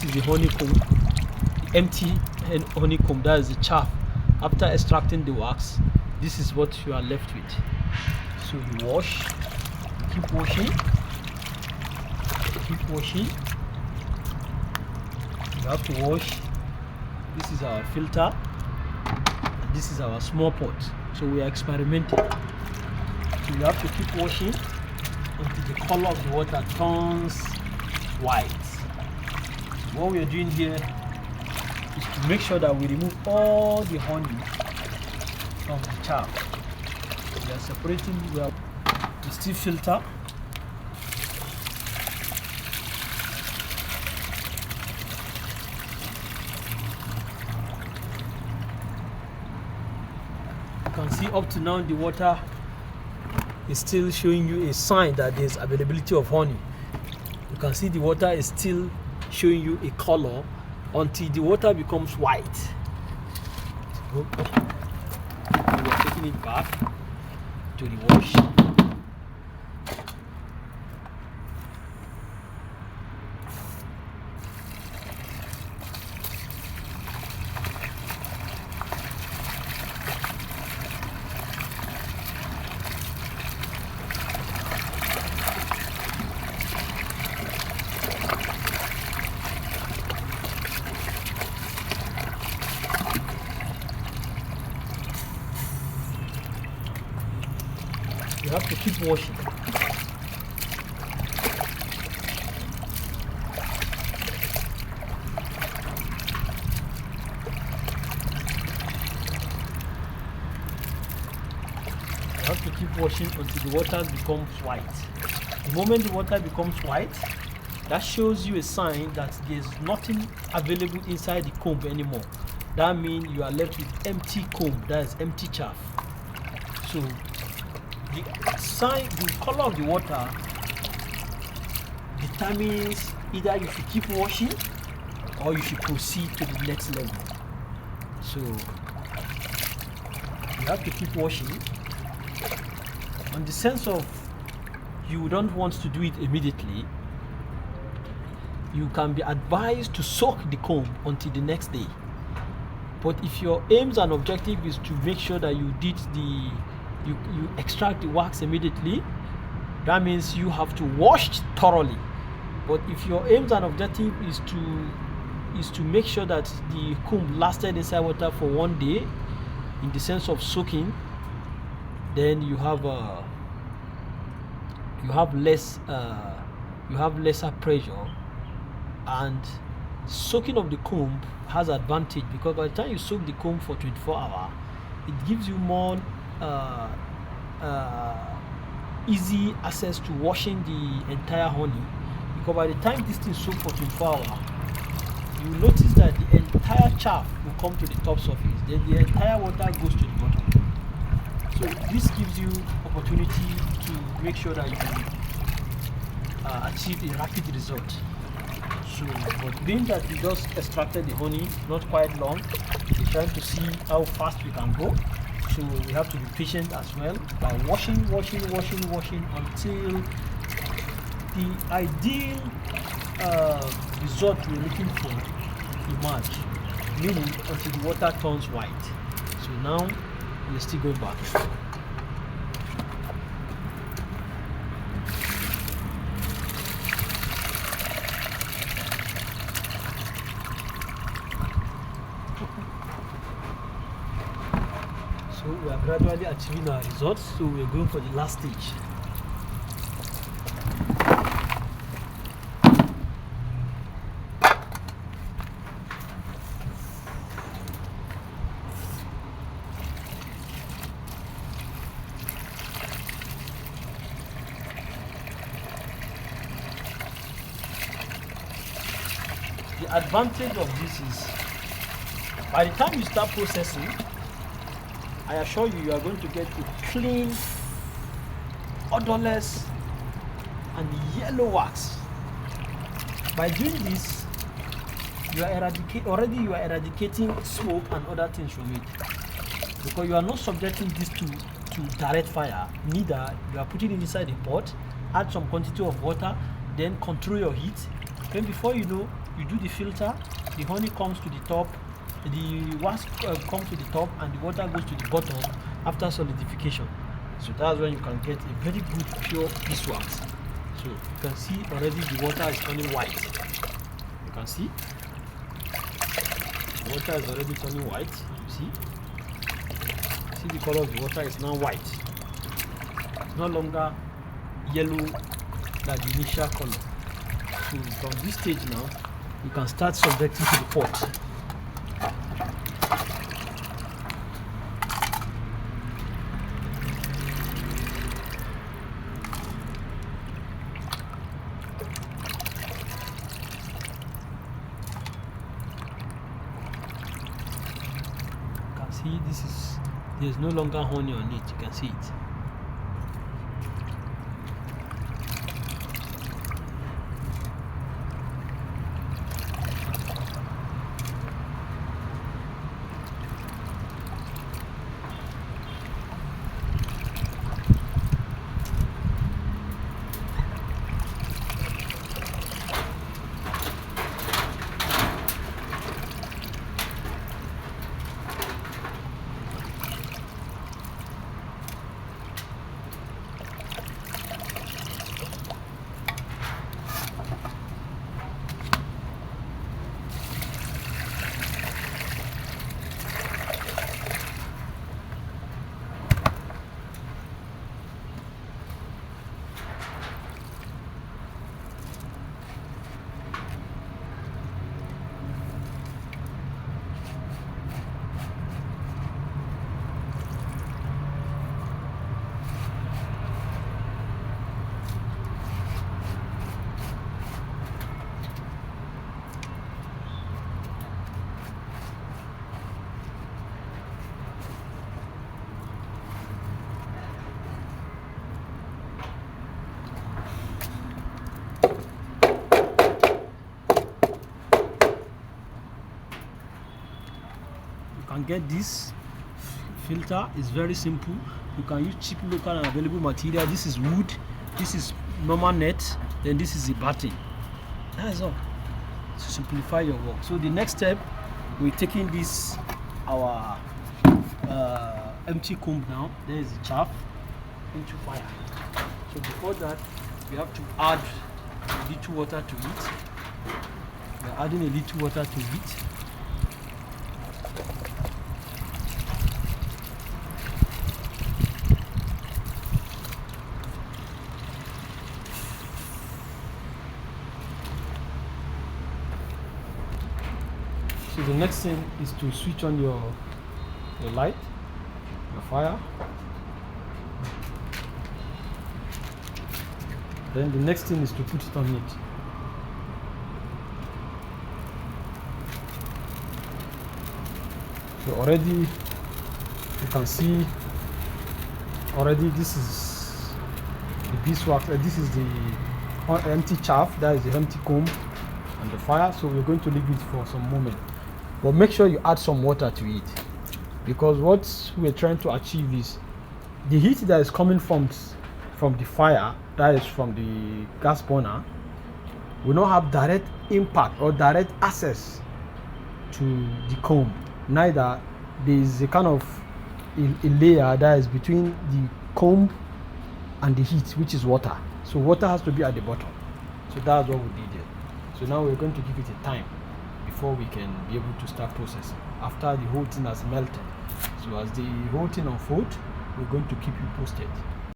this is the honeycomb, empty honeycomb, that is the chaff. After extracting the wax, this is what you are left with. So you wash, keep washing, keep washing. You have to wash. This is our filter, this is our small pot, so we are experimenting. So you have to keep washing until the color of the water turns white. What we are doing here is to make sure that we remove all the honey from the chaff. We are separating the still filter. You can see up to now the water is still showing you a sign that there's availability of honey. You can see the water is still showing you a color until the water becomes white. We are taking it back to the wash. You have to keep washing. You have to keep washing until the water becomes white. The moment the water becomes white, that shows you a sign that there's nothing available inside the comb anymore. That means you are left with empty comb, that is empty chaff. So the sign, the color of the water determines either you should keep washing or you should proceed to the next level. So you have to keep washing on the sense of you don't want to do it immediately. You can be advised to soak the comb until the next day. But if your aims and objective is to make sure that you did the you extract the wax immediately, that means you have to wash thoroughly. But if your aims and objective is to make sure that the comb lasted inside water for 1 day, in the sense of soaking, then you have lesser pressure, and soaking of the comb has advantage because by the time you soak the comb for 24 hours, it gives you more easy access to washing the entire honey, because by the time this thing soaks for 24 hours, you notice that the entire chaff will come to the top surface, then the entire water goes to the bottom. So this gives you opportunity to make sure that you achieve a rapid result. So, but being that we just extracted the honey not quite long, we're trying to see how fast we can go. So we have to be patient as well by washing until the ideal result we're looking for emerge, meaning until the water turns white. So now we're still going back. So we are gradually achieving our results, so we are going for the last stage. The advantage of this is, by the time you start processing, I assure you, you are going to get a clean, odorless, and yellow wax. By doing this, you are eradicating smoke and other things from it, because you are not subjecting this to direct fire. Neither you are putting it inside a pot, add some quantity of water, then control your heat. Then before you know, you do the filter, the honey comes to the top, the wax comes to the top, and the water goes to the bottom after solidification. So that's when you can get a very good pure beeswax. So you can see already the water is turning white. You can see the water is already turning white. You see the color of the water is now white. It's no longer yellow like the initial color. So from this stage now, you can start subjecting to the pot. See, there's no longer honey on it. You can see it. You can get this filter. Is very simple. You can use cheap local and available material. This is wood, this is normal net, then this is the batten. That's all to simplify your work. So the next step, we're taking this our empty comb now. There is the chaff into fire. So before that, we have to add a little water to it. We're adding a little water to it. So the next thing is to switch on your light, your fire. Then the next thing is to put it on it. So already you can see already this is the beeswax. This is the empty chaff. That is the empty comb and the fire. So we're going to leave it for some moment. But make sure you add some water to it, because what we're trying to achieve is the heat that is coming from the fire, that is from the gas burner, will not have direct impact or direct access to the comb. Neither there is a kind of a layer that is between the comb and the heat, which is water. So water has to be at the bottom. So that's what we did there. So now we're going to give it a time before we can be able to start processing after the whole thing has melted. So as the whole thing unfolds, we're going to keep you posted.